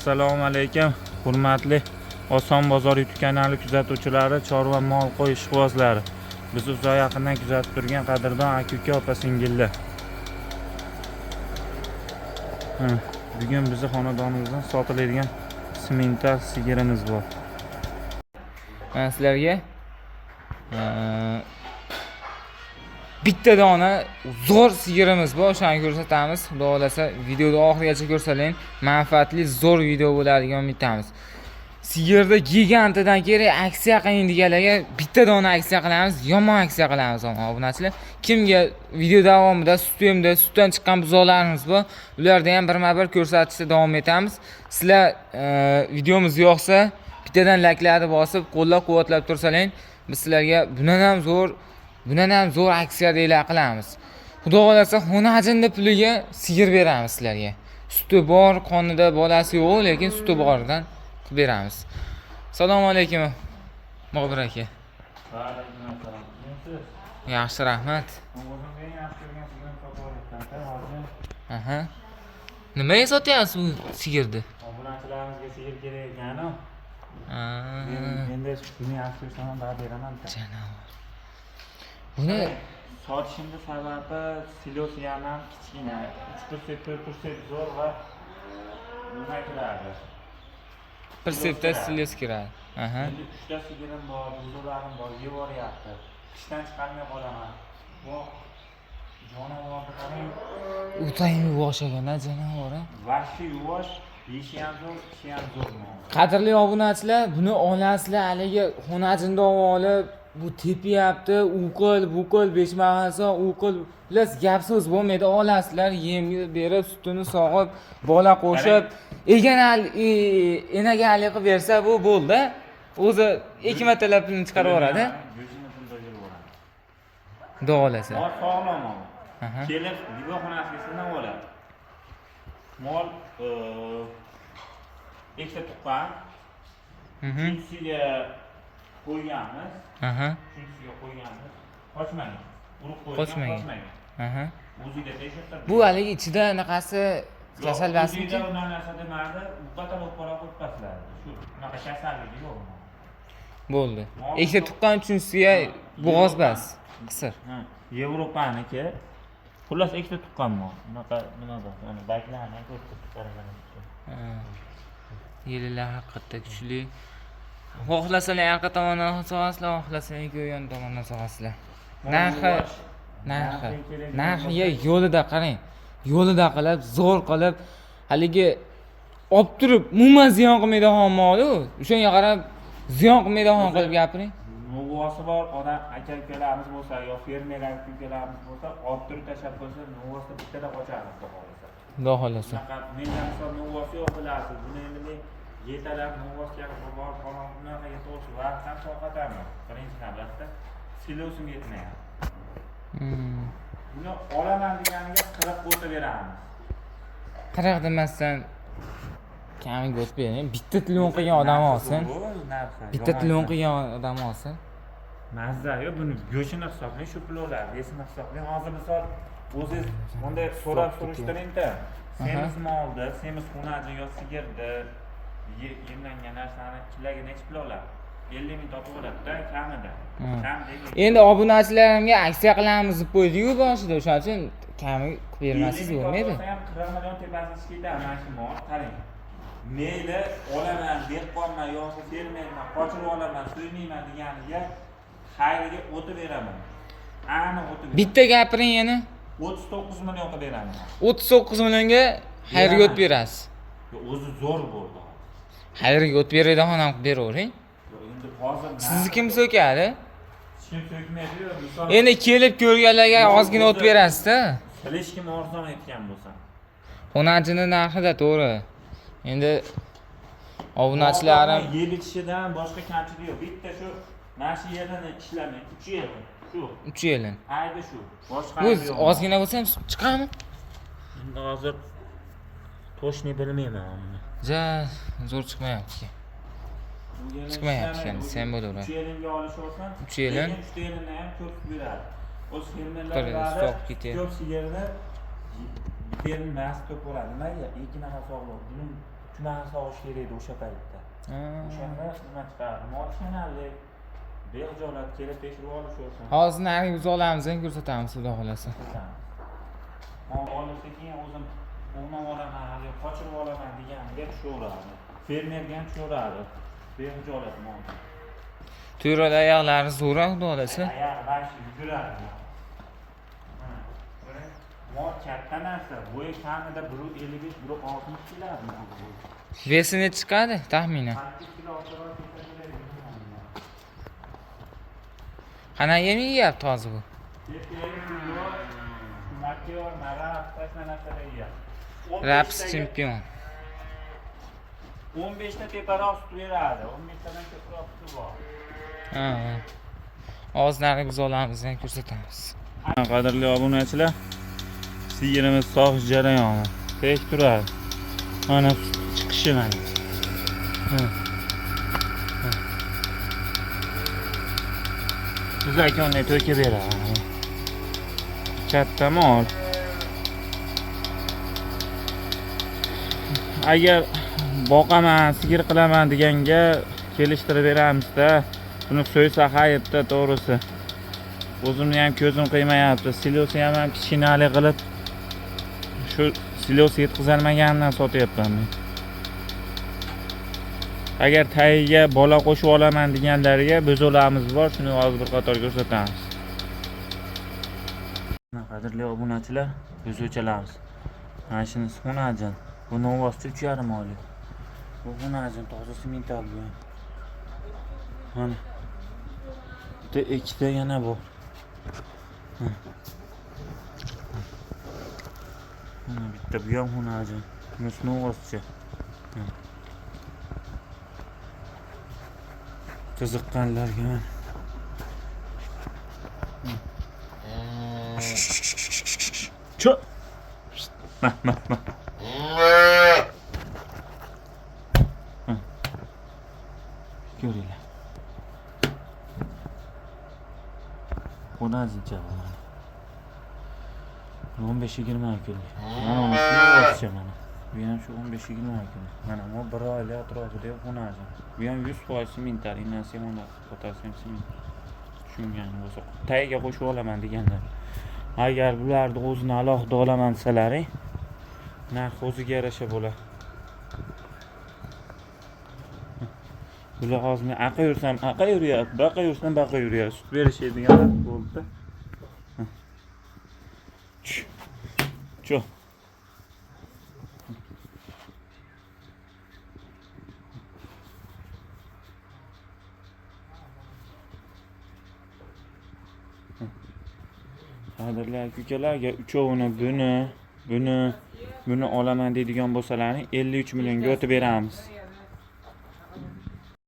Assalomu alaykum, hurmatli Oson bozor YouTube kanali kuzatuvchilari, chorva mol qo'y ishqibozlari. Biz uzoq yaqindan kuzatib turgan qadrdon aka-uka, opa-singillar. Bugun bizning xonadonimizdan sotiladigan simental sigirimiz bor. Men sizlarga bitta dona zo'r sigirimiz bor, o'shani ko'rsatamiz. Xudo xolasa videoni oxirigacha ko'rsating. Manfaatli zo'r video bo'ladi degan umiddamiz. Sigirda gigantidan kerak aksiya qiling deganlarga bitta dona aksiya qilamiz, yomon aksiya qilamiz obunachilar. Kimga video davomida sutdan chiqqan buzoqlarimiz bor, ularda ham birma-bir ko'rsatishda davom etamiz. Sizlar videomiz yoqsa, bittadan layklarni bosib, qo'llab-quvvatlab tursalang, biz sizlarga bundan ham zo'r aksiya e'lon qilamiz. Xudo xolasa xonajinda puliga sigir beramiz sizlarga. Suti bor, qonida bolasi yo'q, lekin suti boridan qilib beramiz. Assalomu alaykum. Mog'bir aka. Va alaykum assalom. Yaxshi, rahmat. O'zimga yaxshi ko'rgan sigirim sotib hozir. Aha. Nimaga sotyapsiz bu sigirni? Obunachilarimizga sigir kerak ekan-ku. Endi shuni yaxshi ko'rsam ham beraman. Janob. Buni sotishimni sababi silosi ham kichkina. 3% zo'r va nima kiradi? bir sepda silos kiradi. Aha. Endi 3 ta sigirim bor, buzoqlarim bor, yevoryapti. Ishdan chiqarmay qolaman. Bu jonivorni qarang. O'taymi yuvosh ekan-a jonivor. Vahshiy yuvosh, yeyishi ham zo'r, ishi ham zo'r. Qadrli obunachilar, buni olasizlar, haligi xonajinda olib, bu tepiyapti, u qil, beshmag'asa, u qil. Bilas gap so'z bo'lmaydi, olasizlar, yem berib, sutini sog'ib, bola qo'shib, enagalik qilib bersa bu bo'ldi. O'zi 2 martalab pulni chiqarib yuboradi. Go'shini pulda yurib yuboradi. Xudo xolasa. Mol sog'lom ol. Aha. Kelib, ligoxonasiga sinab oladi. Mol ikkita tuqqan. Uchinchisiga qo'yganmiz. Aha. Uchinchisiga qo'yganmiz. Qochmagan. Urib Qochmagan. Aha. O'ziga tekshirtirdi. Bu haligi ichida anaqasi kasal basmi. O'ziga unaqa narsa demadi. Bu qata bo'lib qo'yibsizlar. Shu unaqa kasalligi yo'q. Bo'ldi. Ikkita tuqqan uchinchisiga bo'g'oz bas. Qisir. Yevropaniki. Xullas ikkita tuqqan bor. Unaqa nima bor? Ya'ni baklarni ko'rsatib chiqargan. Yelilar haqiqatda kuchli. Xohlasalar orqa tomondan sog'asizlar, xohlasalar go'yon tomondan sog'asizlar. Narxiga yo'lida qarang. Yo'lida qilib, zo'r qilib, haligi olib turib, umuman ziyon qilmaydigan mol-u. O'shanga qarab ziyon qilmaydigan qilib gapiring. Nuvosi bor odam aka-ukalarimiz bo'lsa, yo fermerlar aka-ukalarimiz bo'lsa, olib turib tashlab qo'ysa, nuvosida bittada qochadi, Xudo xolasa. Menga hisob nuvosi yo'q bilasiz. Buni endi men yetalab nuvosga bor qolgan bunaqa yetuvchi vaqtdan sovqataman. Birinchi navbatda silosim yetmayapti. Buni olaman deganiga 40 o'ta beramiz. 40 demasdan kamiga o'tib bering. Bitta telefon qilgan odam olsin. Bitta telefon qilgan odam olsin. Mazza yo'q, buni go'shini hisoblang, shu pullar, yesini hisoblang. Hozir misol o'zingiz bunday surishtiring-da. Semiz molda, semiz xonajin yo sigirda yemlangan narsani kiloga necha pul oladi? 50 ming topib oladi-da, kamida. Endi obunachilarimga aksiya qilamiz deb qo'ydik-ku boshida, o'shaning uchun kami qilib bermasiz bo'lmaydi. 40 million tepasiga chiqadi mana shu mol, qarang. Mayli olaman, dehqonman yoki fermerman, qochirib olaman, so'ymayman deganiga xayriga o'tib beraman. Aniq o'tib beraman. Bitta gapiring yana. 39 million qilib beraman. 39 millionga xayrga o'tib berasiz. O'zi zo'r bo'ldi. Xayrga o'tib beradigan ham qilib beravering. Endi hozir sizni kim so'kadi? Kim so'kmaydi-yu, misol. Endi kelib ko'rganlarga ozgina o'tib berasiz-da. Hech kim arzon aytgan bo'lsa. Xonajini narxida to'g'ri. Endi obunachilarim yeb itishidan boshqa kamchiligi yo'q. Bitta shu mana shu yerdan ishlamay, 3 yil. Shu. 3 yildan. Ayda shu. Boshqa yo'q. Ozgina bo'lsa ham chiqadimi? Endi hozir to'shni bilmayman uni. Zo'r chiqmayapti. Chiqmayapti ekan, sen bo'laver. 3 yilga olishsan. 3 yildan 3 yilini ham ko'p beradi. O'z fermerlar ko'p sigirni berilmas ko'p bo'ladi. Nimaga? 2 nafar sog'lom. Buni shunaqa sog'ish kerak edi o'sha paytda. O'shanda nima chiqardi? Moshinali behijolat kelib tekshirib olishsin. Hozir nariga biz olamiz, ko'rsatamiz xudo xolasa. Olsa keyin o'zim umuman olaman, hali qochirib olaman deganiga tushaveradi. Fermerga ham tushaveradi. Behijolat mol. To'rada oyoqlari zo'r xudo xolasa. Oyoq vash yuguradi. Mol katta narsa. Bo'yi kamida 155, 160 keladi. Vesi ne chiqadi taxminan? 6 kilo ortiqroq ketadi. Qanaqa yem yeyapti hozir bu? Raps chempion. 15 ta teparoq sut beradi. 15 tadan ko'proq suti bor. Ha. Hozir nariga biz olamiz, ko'rsatamiz. Qadrli obunachilar, sigirimiz sog'ish jarayoni. Tek turadi. Mana chiqishi mana. Biz akonne to'kib beradi. Katta mol. Agar boqaman, sigir qilaman deganga kelishtirib beramiz-da. Buni so'ysa hayitda to'g'risi. O'zimni ham ko'zim qiymayapti. Silosi ham kichkinali qilib shu silos yetkazilmaganidan sotyapman men. Agar tagiga bola qo'shib olaman deganlarga bo'zolamiz bor, shuni hozir bir qator ko'rsatamiz. Qadrli obunachilar, bo'zochalarimiz. Mana shunisi xunajin. Bu novvoschi 3,5 oylik. Bu xunajin toza semental bu. Mana. Bitta ikkita yana bor. Mana bitta bu ham xunajin. Bunisi novvoschi. Qiziqqanlarga mana. Çö. Ma. Görüyorlar. Bu nazil cevabı. 15-20 kilo. Mana onu basacağım ana. Bu ham shu 15-20 kilo. Mana bu bir oylik atrofida xunajin. Bu ham 100% semental, inasi mana potassium sement. Tushungani bo'lsa, tagiga qo'shib olaman deganlar. Agar bularni o'zini alohida olaman desalaring, narx o'ziga yarasha bo'ladi. Bular hozir men aqa yursam, aqa yuryapti, baqa yursam, baqa yuryapti. Sut berishadigan bo'ldi. Çö. Qadrli ukalarga uchovini buni olaman deydigan bo'lsalaring 53 millionga o'tib beramiz.